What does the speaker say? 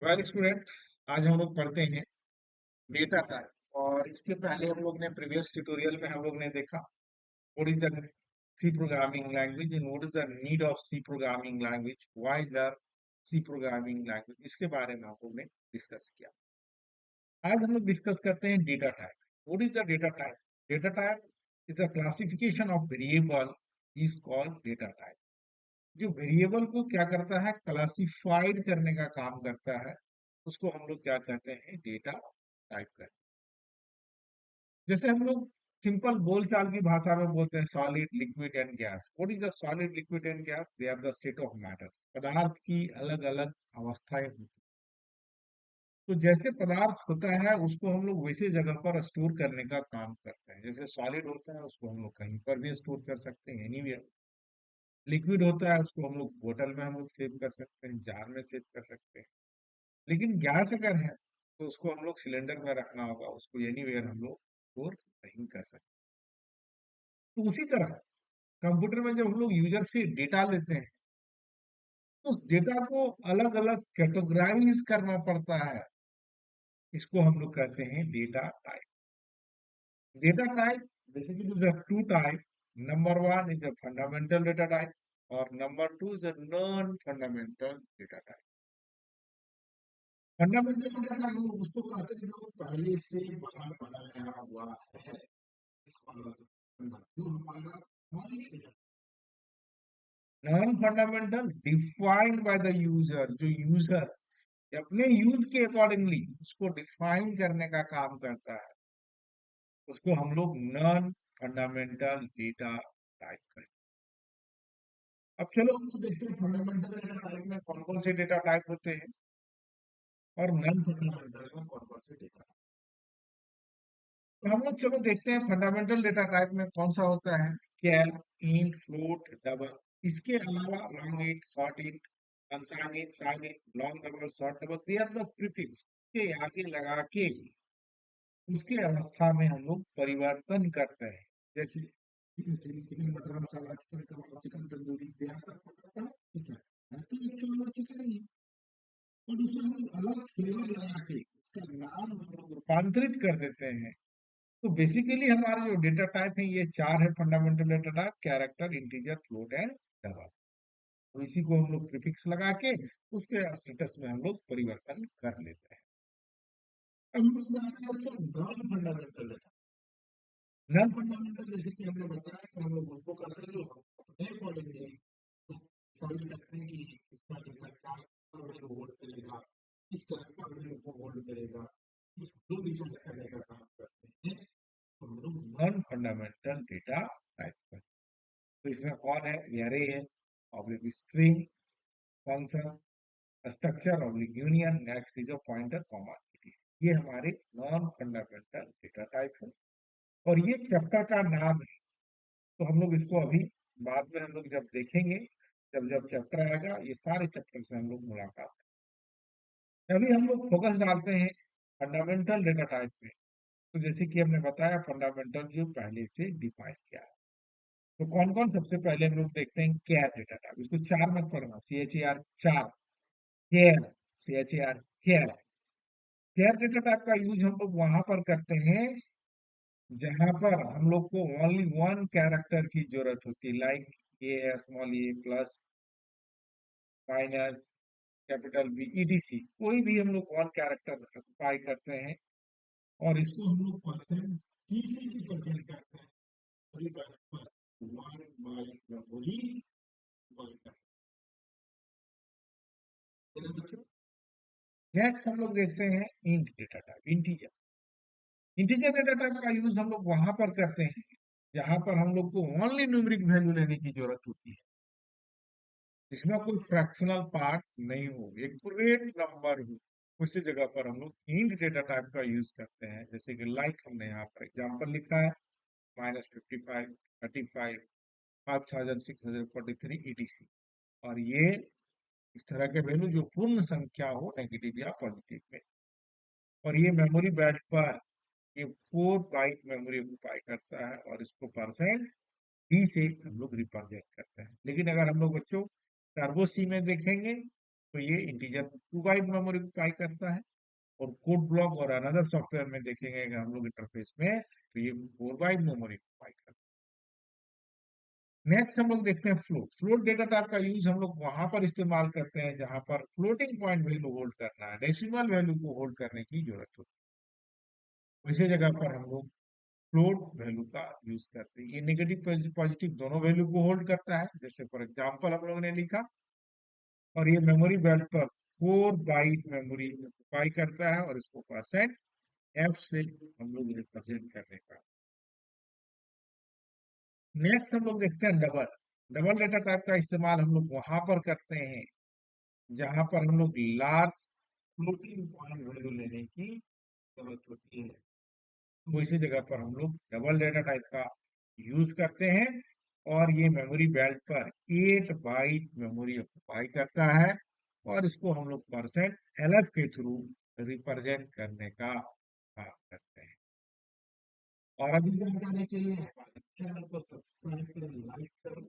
Well student, आज हम लोग पढ़ते हैं डेटा टाइप। और इसके पहले हम लोग ने प्रीवियस ट्यूटोरियल में हम लोग ने देखा what is the C programming language and what is the need of C programming language, why the C programming language, इसके बारे में हम लोग ने डिस्कस किया। आज हम लोग डिस्कस करते हैं data type. What is the data type? Data type is a classification of variable is called data type. जो वेरिएबल को क्या करता है, क्लासिफाइड करने का काम करता है, उसको हम लोग क्या कहते हैं, डेटा टाइप कहते हैं। जैसे हम लोग सिंपल बोलचाल की भाषा में बोलते हैं solid, liquid and gas. What is the solid, liquid and gas? They are the state of matter. पदार्थ की अलग अलग अवस्थाएं होती हैं। तो जैसे पदार्थ होता है उसको हम लोग वैसे जगह पर स्टोर करने का काम करते हैं। जैसे सॉलिड होता है उसको हम लोग कहीं पर भी स्टोर कर सकते हैं, एनीवेयर। लिक्विड होता है उसको हम लोग बोतल में हम लोग सेव कर सकते हैं, जार में सेव कर सकते हैं। लेकिन गैस अगर है तो उसको हम लोग सिलेंडर में रखना होगा, उसको एनीवेयर हम लोग स्टोर नहीं कर सकते। तो उसी तरह कंप्यूटर में जब हम लोग यूजर से डेटा लेते हैं तो उस डेटा को अलग अलग कैटेगराइज करना पड़ता है। इसको हम लोग कहते हैं data type. Data type basically is a two type. Number one is a fundamental data type और number two is a non fundamental data type. Fundamental data type हम लोग उसको कहते हैं जो पहले से बना बनाया हुआ है। जो हमारा मौलिक data. Non fundamental defined by the user, जो यूजर अपने यूज के अकॉर्डिंगली उसको डिफाइन करने का काम करता है, उसको हम लोग नॉन फंडामेंटल डेटा टाइप करते हैं। अब चलो हम लोग देखते हैं फंडामेंटल डेटा टाइप में कौन कौन से डेटा टाइप होते हैं और नॉन फंडामेंटल में कौन कौन से डेटा। तो हम लोग चलो देखते हैं फंडामेंटल डेटा टाइप में कौन सा होता है। Char, int, float, double. इसके अलावा long int, short int, unsigned int, signed int, long double, short double, they are the prefix के आगे लगा के उसकी अवस्था में हम लोग परिवर्तन करते हैं। जैसे chicken chilli, chicken butter masala, chicken kebab, chicken tandoori, they are the chicken. है तो एक्चुअल में चिकन ही, बट उसमें हम लोग अलग फ्लेवर लगा के उसका नाम हम लोग रूपांतरित कर देते हैं। तो बेसिकली हमारे जो डेटा टाइप है ये चार है fundamental data type: character, integer, float and double. तो इसी को हम लोग प्रीफिक्स लगा के उसके स्टेटस में हम लोग परिवर्तन कर लेते हैं। अब हम लोग जानते हैं बच्चों non fundamental data. Non fundamental जैसे कि हमने बताया कि हम लोग उनको कहते हैं जो हम अपने अकॉर्डिंगली डिसाइड करते हैं कि इसका डेटा क्या वैल्यू होल्ड करेगा, इस तरह का वैल्यू को होल्ड करेगा, इस जो डिसाइड करने का काम करते हैं तो हम लोग नॉन फंडामेंटल डेटा टाइप करते हैं। तो इसमें कौन है, एरे है, oblique string, function, structure, oblique union, next is a pointer, comma, ये हमारे नॉन फंडामेंटल डेटा टाइप है। और ये चैप्टर का नाम है। तो हम लोग इसको अभी बाद में हम लोग जब देखेंगे, जब जब चैप्टर आएगा ये सारे चैप्टर से हम लोग मुलाकात। अभी हम लोग फोकस डालते हैं फंडामेंटल डेटा टाइप पे। तो जैसे कि हमने बताया फंडामेंटल जो पहले से डिफाइन किया है। तो कौन कौन, सबसे पहले हम लोग देखते हैं कैर डेटा टाइप। इसको चार मत पढ़ना, CHAR, चार। कैर, CHAR, कैर। कैर डेटा टाइप का यूज हम लोग वहां पर करते हैं जहां पर हम लोग को ओनली वन कैरेक्टर की जरूरत होती है, like A, small A, plus, minus, capital B, ETC। कोई भी हम लोग वन कैरेक्टर ऑक्युपाई करते हैं और इसको हम लोग परसेंट सी से रिप्रेजेंट करते हैं। One by memory by. Next हम लोग देखते हैं int data type, integer. Integer data type का यूज हम लोग वहां पर करते हैं जहां पर हम लोग को ओनली न्यूमेरिक वैल्यू लेने की जरूरत होती है, जिसमें कोई फ्रैक्शनल पार्ट नहीं हो, एक्यूरेट नंबर हो। उसी जगह पर हम लोग इंट डेटा टाइप का यूज करते हैं। जैसे कि लाइक हमने यहाँ पर एग्जाम्पल लिखा है, -55, 35, 5643 ETC। और ये इस तरह के वैल्यू जो पूर्ण संख्या हो, नेगेटिव या पॉजिटिव में। और ये मेमोरी बैंड पर ये 4 बाइट मेमोरी ऑक्युपाई करता है और इसको परसेंट डी से हम लोग रिप्रेजेंट करते हैं। लेकिन अगर हम लोग बच्चों टर्बो सी में देखेंगे तो ये इंटीजर 2 बाइट मेमोरी ऑक्युपाई करता है। और कोड ब्लॉक और अनदर सॉफ्टवेयर में देखेंगे कि हम लोग इंटरफेस में, तो ये 4 बाइट मेमोरी ऑक्युपाई करता है। नेक्स्ट हम लोग देखते हैं फ्लोट। फ्लोट डेटा टाइप का यूज हम लोग वहां पर इस्तेमाल करते हैं जहां पर फ्लोटिंग पॉइंट वैल्यू होल्ड करना है, डेसिमल वैल्यू को होल्ड करने की जरूरत होती है। इसी जगह पर हम लोग फ्लोट वैल्यू का यूज करते हैं। ये नेगेटिव पॉजिटिव दोनों वैल्यू को होल्ड करता है, जैसे फॉर एग्जांपल हम लोगों ने लिखा। और ये मेमोरी बेल्ट पर 4 बाइट मेमोरी ऑक्युपाई करता है, और इसको परसेंट एफ से हम लोग रिप्रेजेंट करने का। नेक्स्ट हम लोग देखते हैं डबल। डबल डेटा टाइप का इस्तेमाल हम लोग वहां पर करते हैं जहां पर हम लोग लार्ज फ्लोटिंग पॉइंट वैल्यू लेने की जरूरत होती है। तो इसी जगह पर हम लोग डबल डेटा टाइप का यूज करते हैं। और ये मेमोरी बेल्ट पर 8 बाइट मेमोरी ऑक्युपाई करता है, और इसको हम लोग परसेंट एलएफ के थ्रू रिप्रेजेंट करने का काम करते हैं। और अधिक जानकारी के लिए हमारे चैनल को सब्सक्राइब करें, लाइक करें।